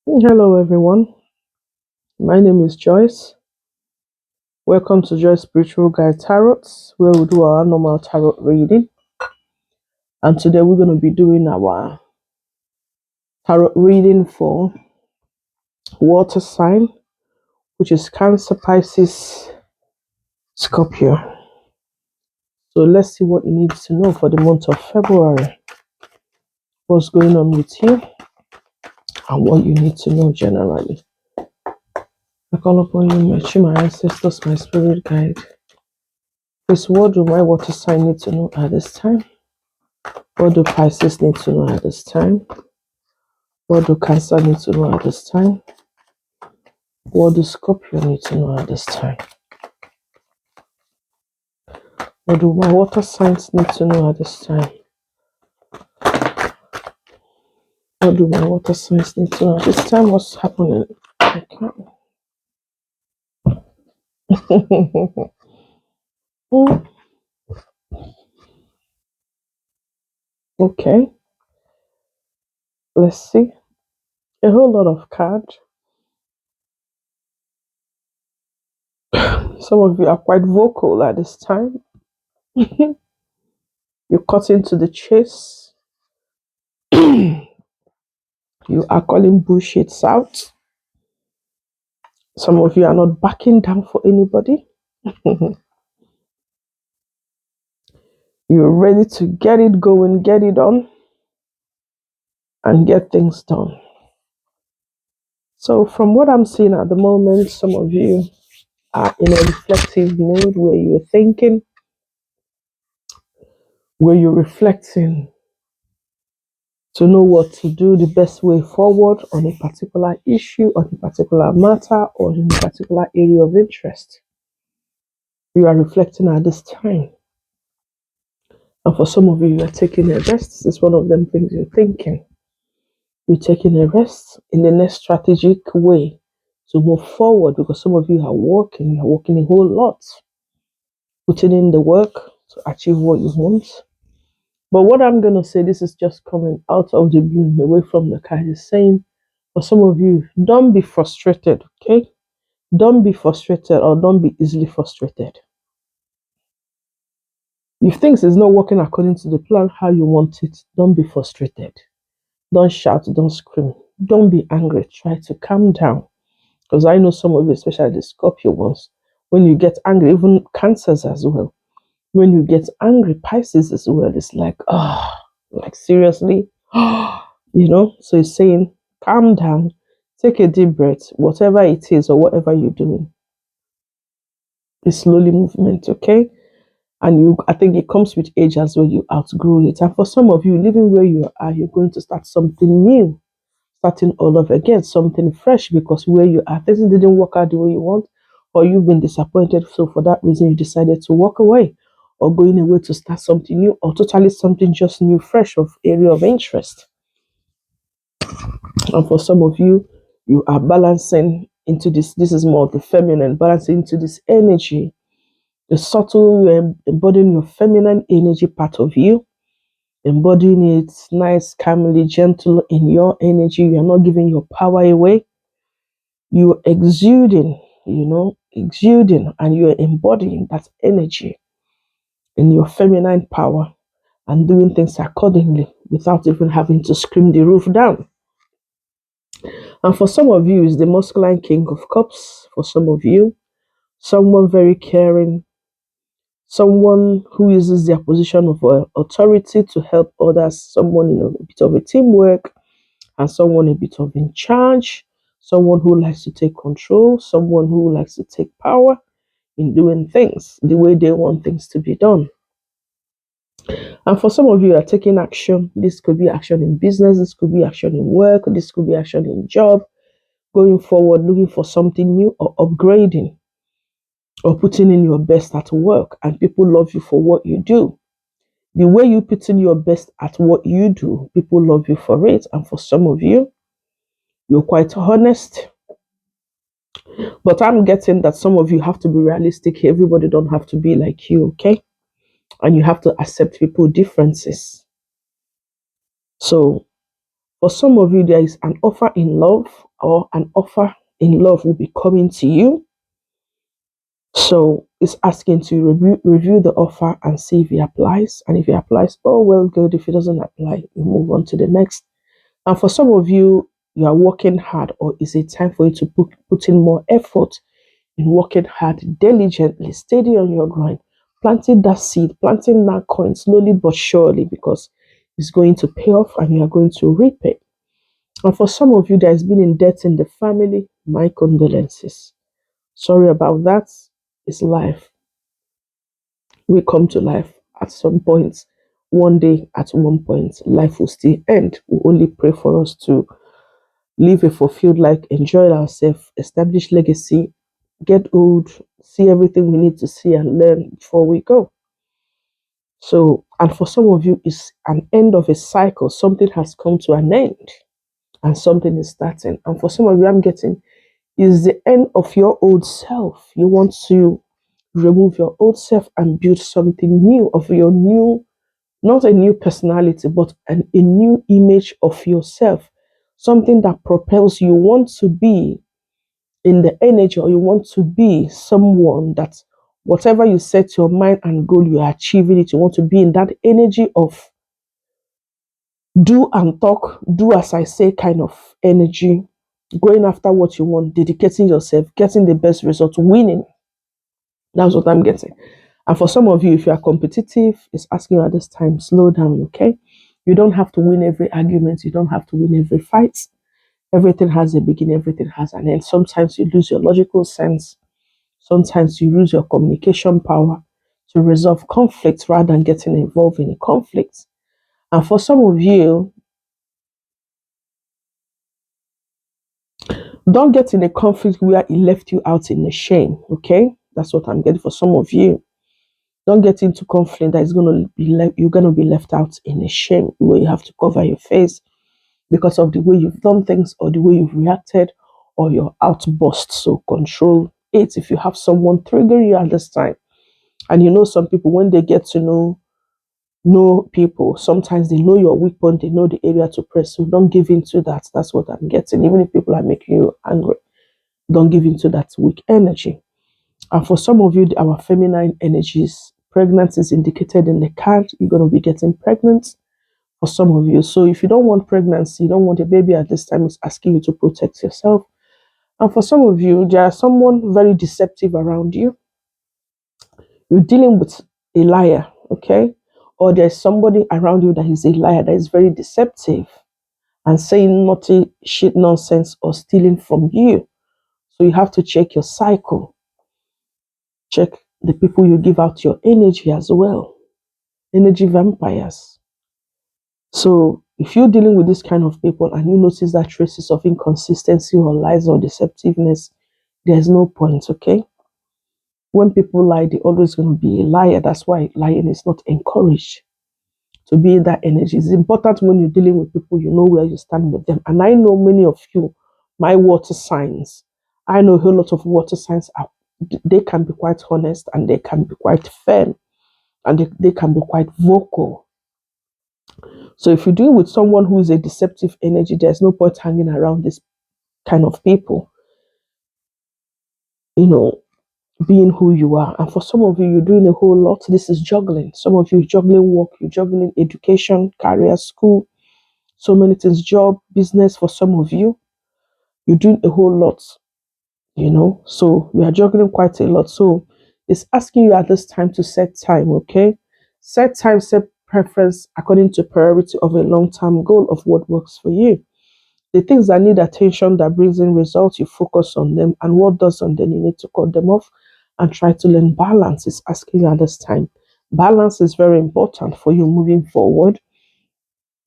Hello, everyone. My name is Joyce. Welcome to Joyce Spiritual Guide Tarot, where we do our normal tarot reading. And today we're going to be doing our tarot reading for water sign, which is Cancer, Pisces, Scorpio. So let's see what you need to know for the month of February. What's going on with you and what you need to know generally. I call upon you, my ancestors, my spirit guide. Please, what do my water sign need to know at this time? What do Pisces need to know at this time? What do Cancer need to know at this time? What do Scorpio need to know at this time? What do my water signs need to know at this time? What do my water signs need to know at this time? What's happening? Okay. Okay. Let's see. A whole lot of cards. Some of you are quite vocal at this time. You cut into the chase. You are calling bullshits out. Some of you are not backing down for anybody. You're ready to get it going, get it on, and get things done. So from what I'm seeing at the moment, some of you are in a reflective mood where you're thinking, where you're reflecting to know what to do the best way forward on a particular issue, on a particular matter, or in a particular area of interest. You are reflecting at this time. And for some of you, you are taking a rest. This is one of them things you're thinking. You're taking a rest in the next strategic way to move forward, because some of you are working a whole lot, putting in the work to achieve what you want. But what I'm going to say, this is just coming out of the blue, away from the card, is saying, for some of you, don't be frustrated, okay? Don't be frustrated, or don't be easily frustrated. If things is not working according to the plan, how you want it, don't be frustrated. Don't shout, don't scream, don't be angry. Try to calm down. Because I know some of you, especially the Scorpio ones, when you get angry, even Cancers as well, when you get angry, Pisces as well, it's like, like seriously, so it's saying, calm down, take a deep breath, whatever it is or whatever you're doing. It's slowly movement, okay? And I think it comes with age as well, you outgrow it. And for some of you, living where you are, you're going to start something new, starting all over again, something fresh, because where you are, things didn't work out the way you want, or you've been disappointed. So for that reason, you decided to walk away, or going away to start something new, or totally something just new, fresh of area of interest. And for some of you, you are balancing into this. This is more of the feminine, balancing into this energy, the subtle, embodying your feminine energy part of you, embodying it nice, calmly, gentle in your energy. You're not giving your power away. You're exuding, and you're embodying that energy in your feminine power and doing things accordingly without even having to scream the roof down. And for some of you, it's the masculine king of cups. For some of you, someone very caring, someone who uses their position of authority to help others, someone in a bit of a teamwork, and someone a bit of in charge, someone who likes to take control, someone who likes to take power in doing things the way they want things to be done. And for some of you are taking action. This could be action in business, this could be action in work, this could be action in job, going forward, looking for something new or upgrading, or putting in your best at work, and people love you for what you do. The way you put in your best at what you do, people love you for it. And for some of you, you're quite honest. But I'm getting that some of you have to be realistic. Everybody don't have to be like you, okay? And you have to accept people's differences. So for some of you, there is an offer in love, or an offer in love will be coming to you. So it's asking to review the offer and see if it applies. And if it applies, oh, well, good. If it doesn't apply, you move on to the next. And for some of you, you are working hard, or is it time for you to put in more effort in working hard, diligently, steady on your grind, planting that seed, planting that coin slowly but surely, because it's going to pay off and you are going to reap it. And for some of you that has been in debt in the family, my condolences. Sorry about that. It's life. We come to life at some point. One day, at one point, life will still end. We only pray for us to live a fulfilled life, enjoy ourselves, establish legacy, get old, see everything we need to see and learn before we go. So, and for some of you, it's an end of a cycle. Something has come to an end and something is starting. And for some of you, I'm getting is the end of your old self. You want to remove your old self and build something new of your new, not a new personality, but a new image of yourself. Something that propels you want to be in the energy, or you want to be someone that whatever you set your mind and goal, you are achieving it. You want to be in that energy of do and talk, do as I say kind of energy, going after what you want, dedicating yourself, getting the best result, winning. That's what I'm getting. And for some of you, if you are competitive, it's asking you at this time, slow down, okay? You don't have to win every argument. You don't have to win every fight. Everything has a beginning, everything has an end. Sometimes you lose your logical sense. Sometimes you use your communication power to resolve conflicts rather than getting involved in a conflict. And for some of you, don't get in a conflict where it left you out in a shame, okay? That's what I'm getting for some of you. Don't get into conflict that is going to be you're going to be left out in a shame where you have to cover your face because of the way you've done things or the way you've reacted or your outburst. So control it. If you have someone trigger you at this time, and you know some people when they get to know people, sometimes they know your weak point, they know the area to press. So don't give in to that. That's what I'm getting. Even if people are making you angry, don't give in to that weak energy. And for some of you, our feminine energies, pregnancy is indicated in the card. You're going to be getting pregnant for some of you. So if you don't want pregnancy, you don't want a baby at this time, it's asking you to protect yourself. And for some of you, there are someone very deceptive around you. You're dealing with a liar, okay? Or there's somebody around you that is a liar, that is very deceptive and saying naughty shit nonsense or stealing from you. So you have to check your cycle. Check the people you give out your energy as well. Energy vampires. So if you're dealing with this kind of people and you notice that traces of inconsistency or lies or deceptiveness, there's no point, okay? When people lie, they're always going to be a liar. That's why lying is not encouraged. To be in that energy. It's important when you're dealing with people, you know where you stand with them. And I know many of you, my water signs, I know a whole lot of water signs are, they can be quite honest and they can be quite firm and they can be quite vocal. So if you're dealing with someone who is a deceptive energy, there's no point hanging around this kind of people. You know, being who you are. And for some of you, you're doing a whole lot. This is juggling. Some of you juggling work, you're juggling education, career, school, so many things, job, business. For some of you, you're doing a whole lot, so you are juggling quite a lot. So it's asking you at this time to set time, okay? Set time, set preference according to priority of a long-term goal of what works for you. The things that need attention, that brings in results, you focus on them, and what doesn't, then you need to cut them off and try to learn balance. It's asking you at this time. Balance is very important for you moving forward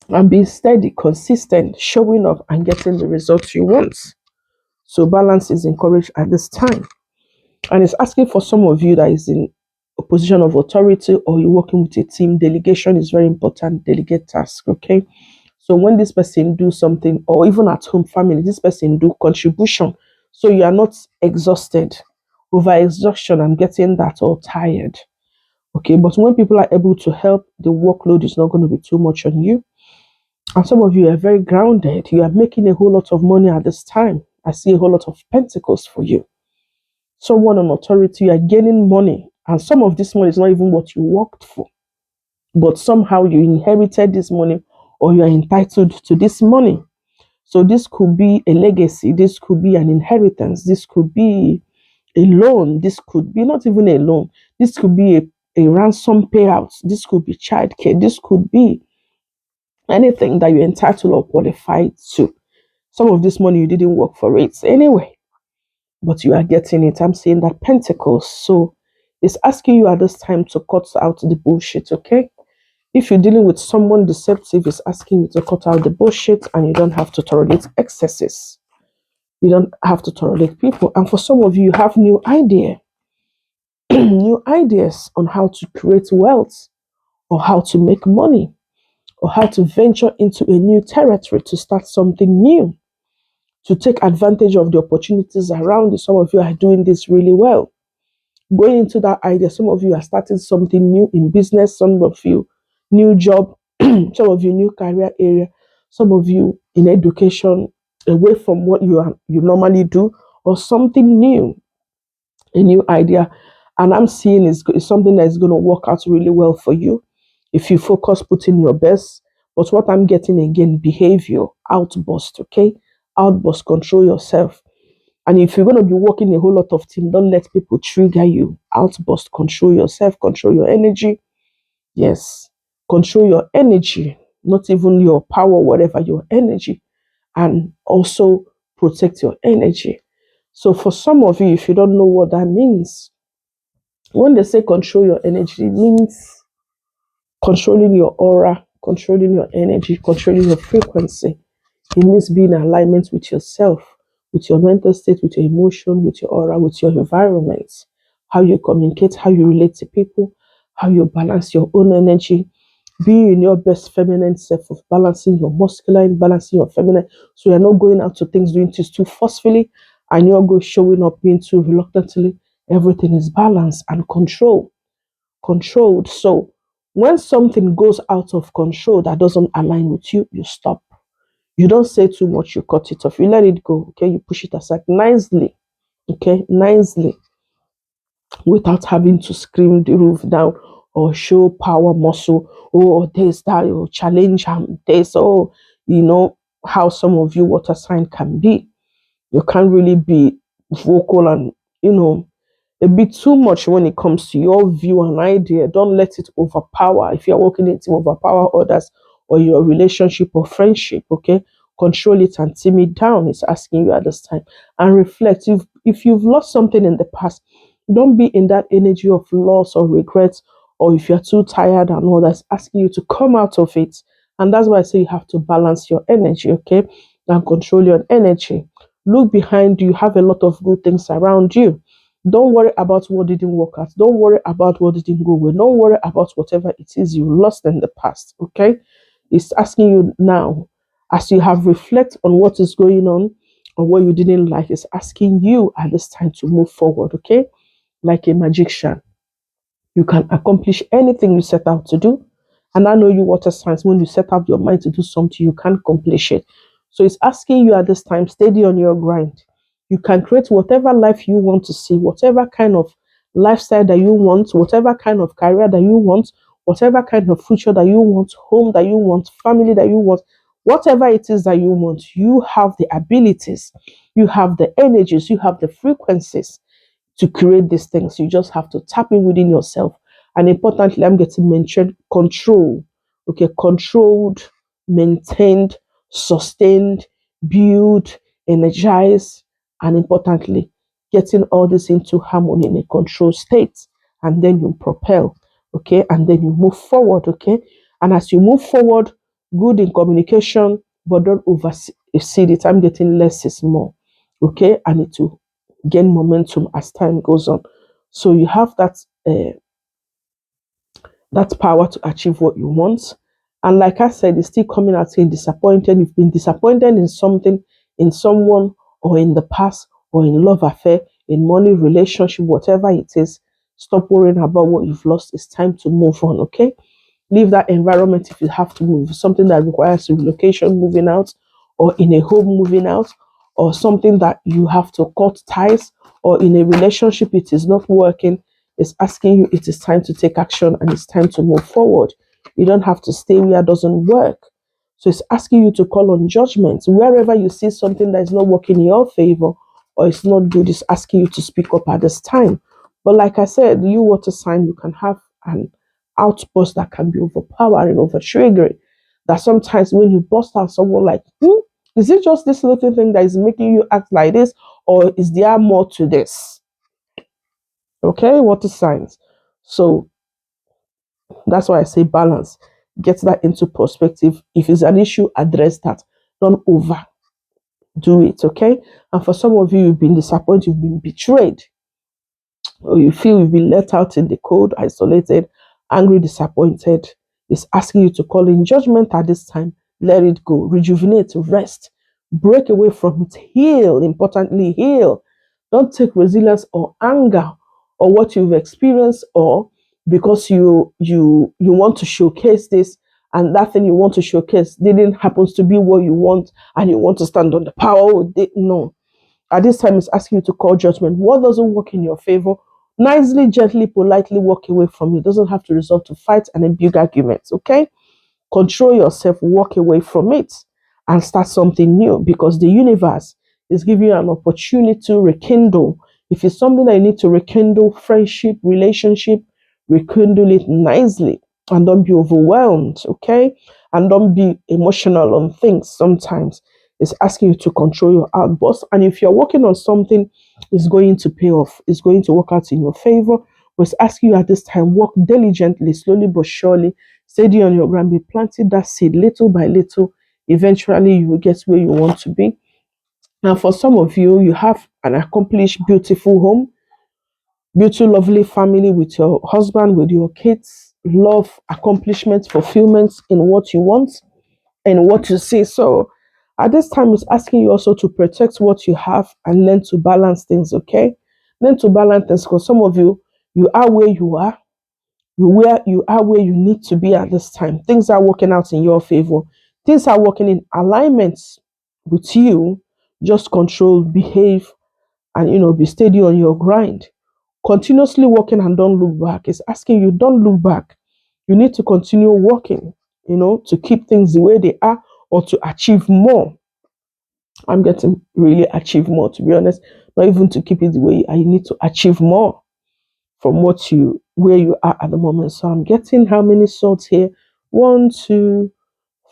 and being steady, consistent, showing up and getting the results you want. So balance is encouraged at this time. And it's asking for some of you that is in a position of authority or you're working with a team. Delegation is very important. Delegate tasks, okay? So when this person do something, or even at home, family, this person do contribution. So you are not exhausted, over exhaustion and getting that all tired. Okay, but when people are able to help, the workload is not going to be too much on you. And some of you are very grounded. You are making a whole lot of money at this time. I see a whole lot of pentacles for you. Someone on authority, you are gaining money. And some of this money is not even what you worked for. But somehow you inherited this money or you are entitled to this money. So this could be a legacy. This could be an inheritance. This could be a loan. This could be not even a loan. This could be a ransom payout. This could be childcare. This could be anything that you're entitled or qualified to. Some of this money you didn't work for it anyway, but you are getting it. I'm seeing that Pentacles. So it's asking you at this time to cut out the bullshit, okay? If you're dealing with someone deceptive, it's asking you to cut out the bullshit and you don't have to tolerate excesses. You don't have to tolerate people. And for some of you, you have new new ideas on how to create wealth or how to make money or how to venture into a new territory to start something new, to take advantage of the opportunities around you. Some of you are doing this really well. Going into that idea, some of you are starting something new in business, some of you new job, some of you new career area, some of you in education, away from what you normally do, or something new, a new idea. And I'm seeing is something that is going to work out really well for you if you focus, put in your best. But what I'm getting again, behavior, outburst, okay? Outburst, control yourself. And if you're going to be working a whole lot of team, don't let people trigger you. Outburst, control yourself, control your energy. Yes, control your energy, not even your power, whatever, your energy. And also protect your energy. So for some of you, if you don't know what that means, when they say control your energy, it means controlling your aura, controlling your energy, controlling your frequency. It means being in alignment with yourself, with your mental state, with your emotion, with your aura, with your environment, how you communicate, how you relate to people, how you balance your own energy. Be in your best feminine self of balancing your masculine, balancing your feminine. So you're not going out to things, doing things too forcefully, and you're going showing up being too reluctantly. Everything is balanced and controlled. So when something goes out of control that doesn't align with you, you stop. You don't say too much, you cut it off. You let it go, okay? You push it aside nicely, okay? Nicely, without having to scream the roof down or show power muscle. Oh, this, that, or challenge this. Oh, you know how some of you water sign can be. You can't really be vocal and, you know, a bit too much when it comes to your view and idea. Don't let it overpower. If you're working in team, overpower others or your relationship or friendship, okay? Control it and tame it down. It's asking you at this time. And reflect. If you've lost something in the past, don't be in that energy of loss or regret, or if you're too tired and all that's asking you to come out of it. And that's why I say you have to balance your energy, okay? And control your energy. Look behind you. Have a lot of good things around you. Don't worry about what didn't work out. Don't worry about what didn't go well. Don't worry about whatever it is you lost in the past. Okay? It's asking you now, as you have reflect on what is going on or what you didn't like, it's asking you at this time to move forward. Okay? Like a magician. You can accomplish anything you set out to do. And I know you water signs, when you set out your mind to do something, you can accomplish it. So it's asking you at this time, steady on your grind. You can create whatever life you want to see, whatever kind of lifestyle that you want, whatever kind of career that you want, whatever kind of future that you want, home that you want, family that you want, whatever it is that you want, you have the abilities, you have the energies, you have the frequencies to create these things. You just have to tap in within yourself. And importantly, I'm getting mentioned control. Okay, controlled, maintained, sustained, build, energize, and importantly, getting all this into harmony in a control state. And then you propel, okay, and then you move forward, okay. And as you move forward, good in communication, but don't oversee it. I'm getting less is more, okay, and it will gain momentum as time goes on. So you have that power to achieve what you want. And like I said, it's still coming out saying disappointed. You've been disappointed in something, in someone, or in the past, or in love affair, in money, relationship, whatever it is. Stop worrying about what you've lost. It's time to move on, okay? Leave that environment if you have to move. Something that requires relocation, moving out, or in a home, moving out, or something that you have to cut ties, or in a relationship, it is not working. It's asking you, it is time to take action and it's time to move forward. You don't have to stay where it doesn't work. So it's asking you to call on judgment. Wherever you see something that is not working in your favor or it's not good, it's asking you to speak up at this time. But like I said, you water sign, you can have an outburst that can be overpowering, over triggering. That sometimes when you burst out, someone like, is it just this little thing that is making you act like this, or is there more to this? Okay, water signs. So that's why I say balance. Get that into perspective. If it's an issue, address that. Don't overdo it, okay? And for some of you, you've been disappointed, you've been betrayed, or you feel you've been let out in the cold, isolated, angry, disappointed. It's asking you to call in judgment at this time. Let it go. Rejuvenate, rest, break away from it, heal. Importantly, heal. Don't take resilience or anger or what you've experienced, or because you want to showcase this, and that thing you want to showcase didn't happens to be what you want, and you want to stand on the power of it. No. At this time, it's asking you to call judgment. What doesn't work in your favor? Nicely, gently, politely walk away from it. It doesn't have to result to fight and a big arguments. Okay? Control yourself, walk away from it, and start something new, because the universe is giving you an opportunity to rekindle. If it's something that you need to rekindle, friendship, relationship, rekindle it nicely, and don't be overwhelmed, okay? And don't be emotional on things sometimes. It's asking you to control your outburst. And if you're working on something, it's going to pay off. It's going to work out in your favor. But it's asking you at this time, work diligently, slowly but surely, steady on your ground, be planting that seed little by little. Eventually, you will get where you want to be. Now, for some of you, you have an accomplished, beautiful home, beautiful, lovely family with your husband, with your kids, love, accomplishments, fulfillments in what you want and what you see. So, at this time, it's asking you also to protect what you have and learn to balance things, okay? Learn to balance things, because some of you, you are where you are, you are where you need to be at this time. Things are working out in your favor. Things are working in alignment with you. Just control, behave, and be steady on your grind. Continuously working and don't look back. It's asking you, don't look back. You need to continue working, to keep things the way they are, or to achieve more. I'm getting really achieve more, to be honest. Not even to keep it the way you are. You need to achieve more from where you are at the moment. So I'm getting how many swords here? 1, 2,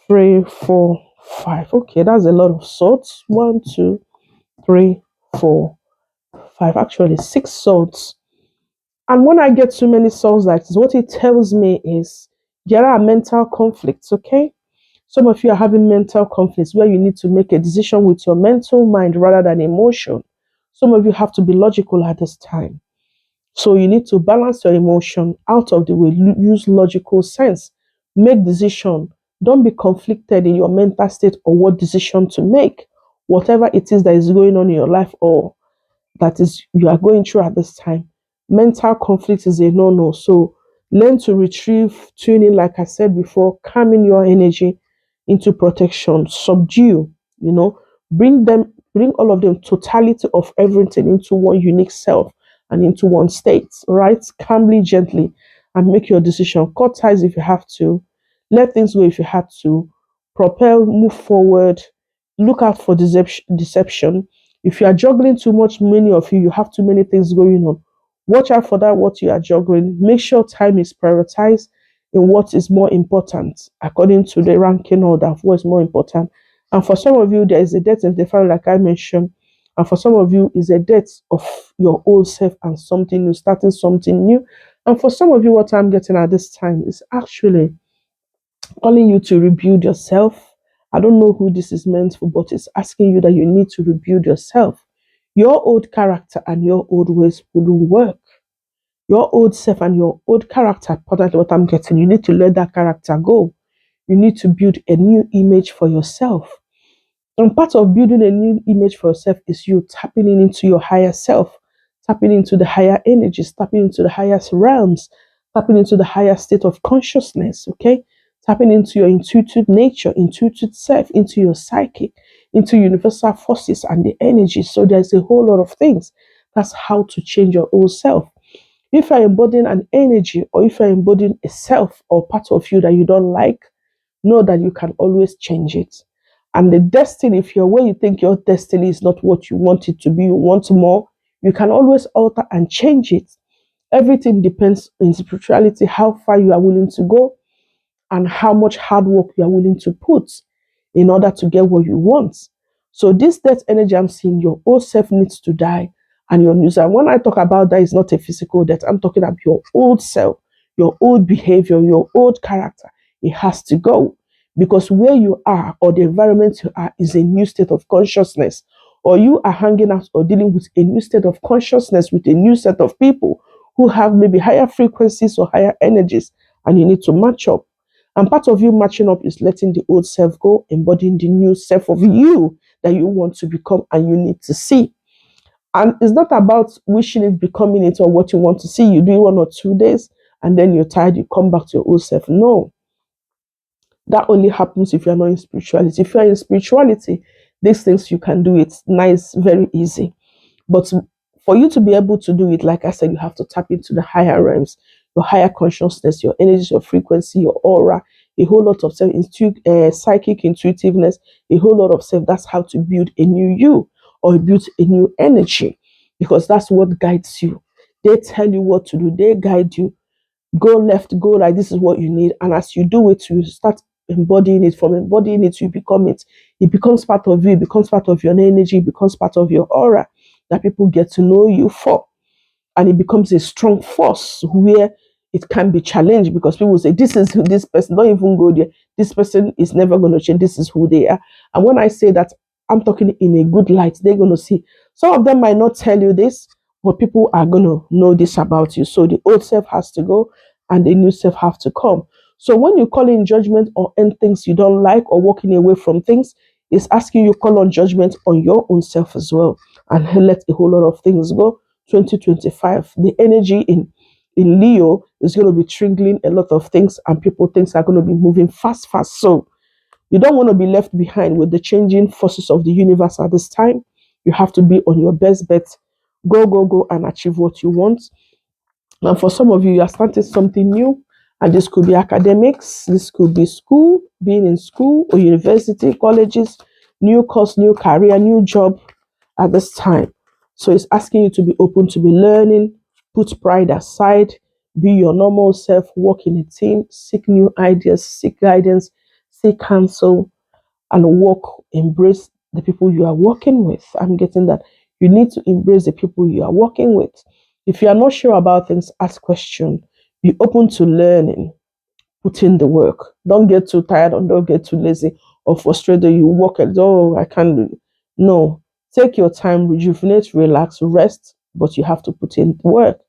3, 4, 5. Okay, that's a lot of swords. 1, 2, 3, 4, 5. Actually, 6 swords. And when I get too many swords like this, what it tells me is there are mental conflicts, okay? Some of you are having mental conflicts where you need to make a decision with your mental mind rather than emotion. Some of you have to be logical at this time. So you need to balance your emotion out of the way. Use logical sense. Make decision. Don't be conflicted in your mental state or what decision to make. Whatever it is that is going on in your life, or that is you are going through at this time, mental conflict is a no-no. So learn to retrieve, tune in, like I said before, calming your energy into protection, subdue, bring all of them, totality of everything into one unique self and into one state, right? Calmly, gently, and make your decision. Cut ties if you have to, let things go if you have to, propel, move forward, look out for deception. If you are juggling too much, many of you have too many things going on. Watch out for that, what you are juggling. Make sure time is prioritized in what is more important, according to the ranking order of what is more important. And for some of you, there is a death of the family, like I mentioned. And for some of you, is a death of your old self and something new, starting something new. And for some of you, what I'm getting at this time is actually calling you to rebuild yourself. I don't know who this is meant for, but it's asking you that you need to rebuild yourself. Your old character and your old ways wouldn't work. Your old self and your old character, important what I'm getting, you need to let that character go. You need to build a new image for yourself. And part of building a new image for yourself is you tapping into your higher self, tapping into the higher energies, tapping into the highest realms, tapping into the higher state of consciousness, okay? Tapping into your intuitive nature, intuitive self, into your psychic, into universal forces and the energy. So there's a whole lot of things. That's how to change your old self. If you're embodying an energy or if you're embodying a self or part of you that you don't like, know that you can always change it. And the destiny, if you're where you think your destiny is not what you want it to be, you want more, you can always alter and change it. Everything depends in spirituality, how far you are willing to go and how much hard work you are willing to put in order to get what you want. So this death energy I'm seeing, your old self needs to die and your new self. When I talk about that, it's not a physical death. I'm talking about your old self, your old behavior, your old character. It has to go because where you are or the environment you are is a new state of consciousness, or you are hanging out or dealing with a new state of consciousness with a new set of people who have maybe higher frequencies or higher energies, and you need to match up. And part of you matching up is letting the old self go, embodying the new self of you that you want to become and you need to see. And it's not about wishing it, becoming it, or what you want to see. You do it 1 or 2 days and then you're tired, you come back to your old self. No, that only happens if you're not in spirituality. If you're in spirituality, these things you can do it nice, very easy. But for you to be able to do it, like I said, you have to tap into the higher realms, your higher consciousness, your energy, your frequency, your aura, a whole lot of psychic intuitiveness, a whole lot of self. That's how to build a new you or build a new energy because that's what guides you. They tell you what to do, they guide you. Go left, go right, this is what you need. And as you do it, you start embodying it. From embodying it, you become it. It becomes part of you, it becomes part of your energy, it becomes part of your aura that people get to know you for. And it becomes a strong force where it can be challenged because people say, this is who this person, don't even go there. This person is never going to change. This is who they are. And when I say that, I'm talking in a good light. They're going to see. Some of them might not tell you this, but people are going to know this about you. So the old self has to go and the new self have to come. So when you call in judgment or end things you don't like or walking away from things, it's asking you call on judgment on your own self as well and let a whole lot of things go. 2025, the energy in Leo is going to be triggering a lot of things and people things are going to be moving fast. So you don't want to be left behind with the changing forces of the universe at this time. You have to be on your best bet. Go and achieve what you want. And for some of you, you are starting something new. And this could be academics, this could be school, being in school or university, colleges, new course, new career, new job at this time. So it's asking you to be open to be learning, put pride aside, be your normal self, work in a team, seek new ideas, seek guidance, seek counsel, and work, embrace the people you are working with. I'm getting that. You need to embrace the people you are working with. If you are not sure about things, ask questions. Be open to learning. Put in the work. Don't get too tired or don't get too lazy or frustrated. You work at, oh, I can't do it. No. Take your time, rejuvenate, relax, rest, but you have to put in the work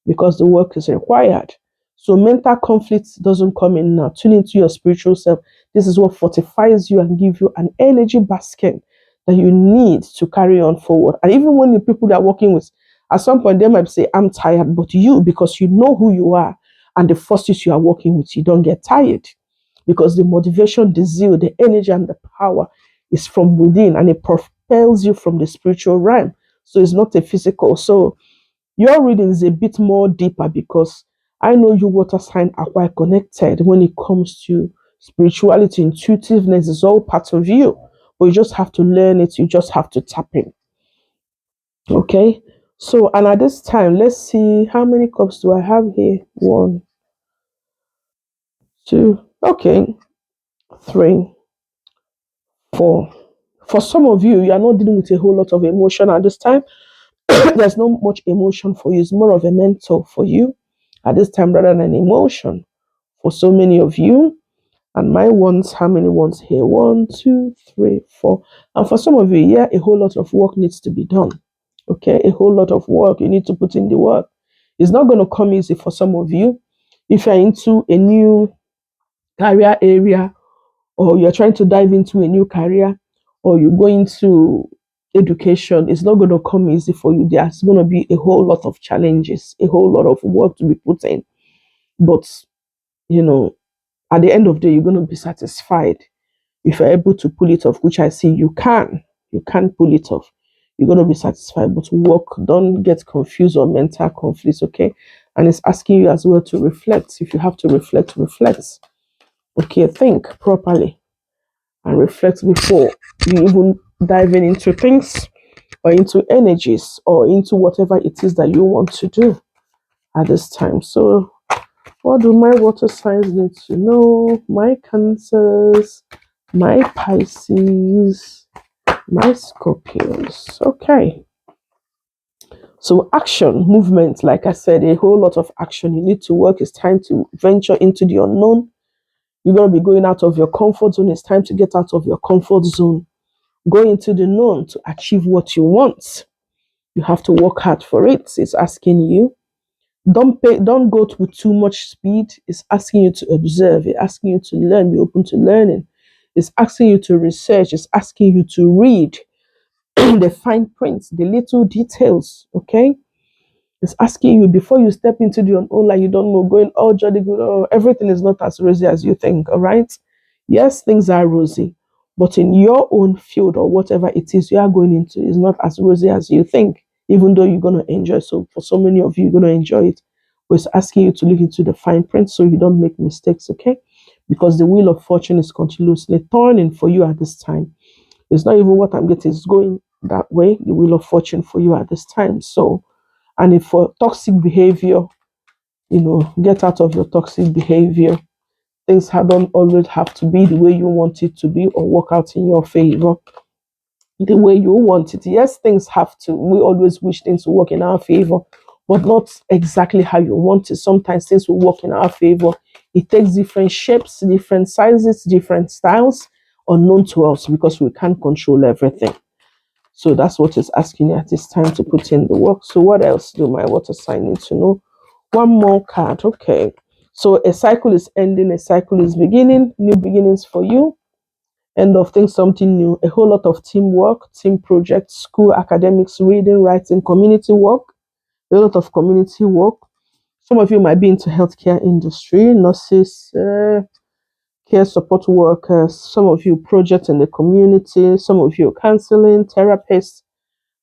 because the work is required. So mental conflict doesn't come in now. Tune into your spiritual self. This is what fortifies you and give you an energy basket that you need to carry on forward. And even when the people that are working with, at some point they might say, I'm tired, but you, because you know who you are and the forces you are working with, you don't get tired because the motivation, the zeal, the energy, and the power is from within and it propels you from the spiritual realm. So it's not a physical. So your reading is a bit more deeper because I know you water sign are quite connected when it comes to spirituality. Intuitiveness is all part of you, but you just have to learn it. You just have to tap in. Okay. So, and at this time, let's see how many cups do I have here? One, two, okay, three, four. For some of you, you are not dealing with a whole lot of emotion at this time. There's not much emotion for you. It's more of a mental for you at this time rather than emotion for so many of you. And my ones, how many ones here? 1, 2, 3, 4. And for some of you, yeah, a whole lot of work needs to be done. Okay, a whole lot of work. You need to put in the work. It's not going to come easy for some of you. If you're into a new career area or you're trying to dive into a new career or you're going to education, it's not going to come easy for you. There's going to be a whole lot of challenges, a whole lot of work to be put in. But, at the end of the day, you're going to be satisfied if you're able to pull it off, which I see you can. You can pull it off. You're going to be satisfied. But work, don't get confused or mental conflicts, okay? And it's asking you as well to reflect. If you have to reflect, reflect. Okay, think properly and reflect before you even diving into things or into energies or into whatever it is that you want to do at this time. So, what do my water signs need to know? My Cancers, my Pisces, my Scorpios. Okay. So action, movement, like I said, a whole lot of action. You need to work. It's time to venture into the unknown. You're going to be going out of your comfort zone. It's time to get out of your comfort zone. Go into the known to achieve what you want. You have to work hard for it. It's asking you. Don't go with too much speed. It's asking you to observe. It's asking you to learn. Be open to learning. It's asking you to research. It's asking you to read the fine prints, the little details. Okay. It's asking you before you step into the unknown, like you don't know, going, oh, jolly good, oh, everything is not as rosy as you think, all right? Yes, things are rosy, but in your own field or whatever it is you are going into is not as rosy as you think, even though you're going to enjoy. So for so many of you, you're going to enjoy it. But it's asking you to look into the fine print so you don't make mistakes, okay? Because the wheel of fortune is continuously turning for you at this time. It's not even what I'm getting, it's going that way, the wheel of fortune for you at this time. So, and if for toxic behavior, get out of your toxic behavior. Things don't always have to be the way you want it to be or work out in your favor the way you want it. Yes, things have to. We always wish things to work in our favor, but not exactly how you want it. Sometimes things will work in our favor. It takes different shapes, different sizes, different styles, unknown to us because we can't control everything. So that's what it's asking you at this time to put in the work. So what else do my water sign need to know? One more card. Okay. So a cycle is ending, a cycle is beginning, new beginnings for you. End of things, something new. A whole lot of teamwork, team projects, school, academics, reading, writing, community work. A lot of community work. Some of you might be into healthcare industry, nurses, care support workers. Some of you projects in the community. Some of you counseling, therapists.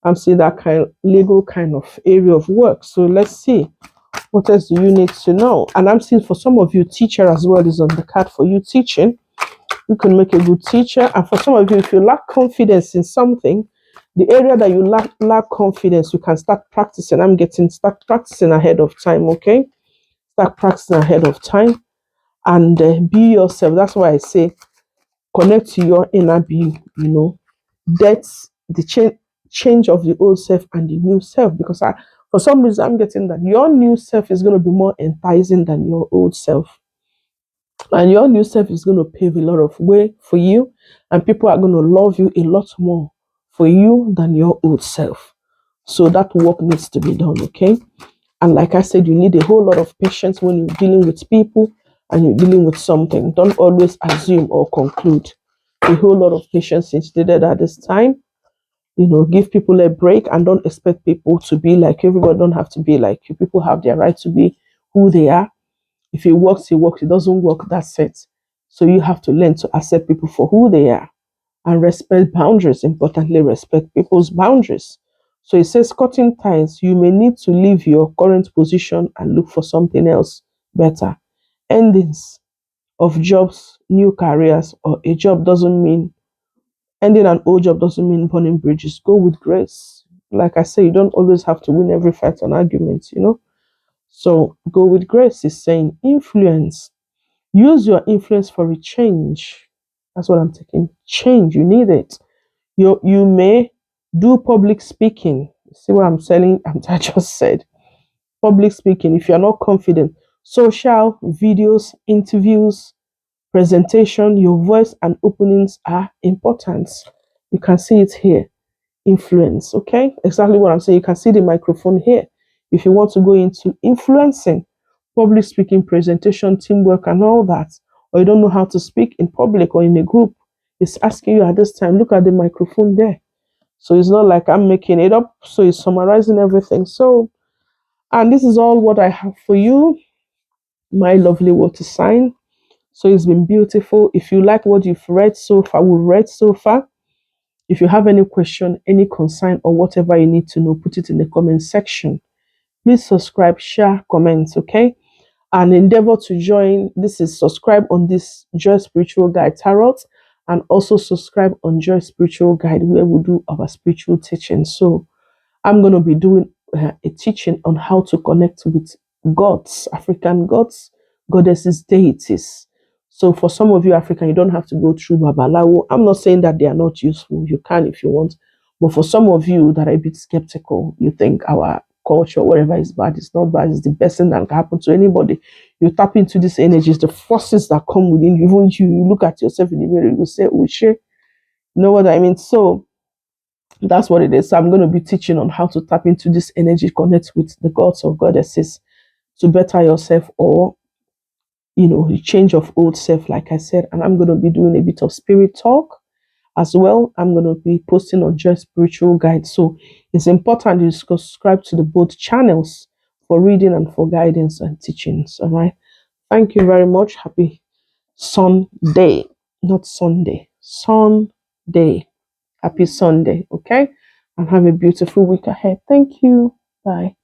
I'm seeing that legal kind of area of work. So let's see. What else do you need to know? And I'm seeing for some of you, teacher as well is on the card for you teaching. You can make a good teacher. And for some of you, if you lack confidence in something, the area that you lack confidence, you can start practicing. Start practicing ahead of time, okay? Start practicing ahead of time and be yourself. That's why I say connect to your inner being, That's the change of the old self and the new self. Because for some reason, I'm getting that your new self is going to be more enticing than your old self. And your new self is going to pave a lot of way for you, and people are going to love you a lot more for you than your old self. So that work needs to be done, okay? And like I said, you need a whole lot of patience when you're dealing with people and you're dealing with something. Don't always assume or conclude. A whole lot of patience is needed at this time. Give people a break and don't expect people to be like you. Everybody don't have to be like you. People have their right to be who they are. If it works, it works. It doesn't work, that's it. So you have to learn to accept people for who they are and respect boundaries. Importantly, respect people's boundaries. So it says, cutting ties, you may need to leave your current position and look for something else better. Endings of jobs, new careers, or a job doesn't mean ending an old job doesn't mean burning bridges. Go with grace. Like I say, you don't always have to win every fight on arguments. So go with grace is saying influence. Use your influence for a change. That's what I'm taking. Change, you need it. You may do public speaking. See what I'm saying? I just said public speaking. If you're not confident, social videos, interviews, presentation, your voice and openings are important. You can see it here. Influence, okay? Exactly what I'm saying. You can see the microphone here. If you want to go into influencing, public speaking, presentation, teamwork, and all that, or you don't know how to speak in public or in a group, it's asking you at this time, look at the microphone there. So it's not like I'm making it up. So it's summarizing everything. So, and this is all what I have for you. my lovely water sign. So it's been beautiful. If you like what you've read so far, if you have any question, any concern, or whatever you need to know, put it in the comment section. Please subscribe, share, comment, okay? And endeavor to join. This is subscribe on this Joy Spiritual Guide Tarot, and also subscribe on Joy Spiritual Guide, where we do our spiritual teaching. So I'm going to be doing a teaching on how to connect with gods, African gods, goddesses, deities. So for some of you African, you don't have to go through Babalawo. I'm not saying that they are not useful. You can if you want. But for some of you that are a bit skeptical, you think our culture, whatever is bad, it's not bad. It's the best thing that can happen to anybody. You tap into these energies, the forces that come within you. Even you look at yourself in the mirror, you say, oh, shit. You know what I mean? So that's what it is. So I'm going to be teaching on how to tap into this energy, connect with the gods or goddesses to better yourself, or the change of old self, like I said. And I'm going to be doing a bit of spirit talk as well. I'm going to be posting on Joy Spiritual Guide. So it's important you subscribe to the both channels for reading and for guidance and teachings. All right. Thank you very much. Happy Sunday, not Sunday, Sunday. Happy Sunday, okay? And have a beautiful week ahead. Thank you. Bye.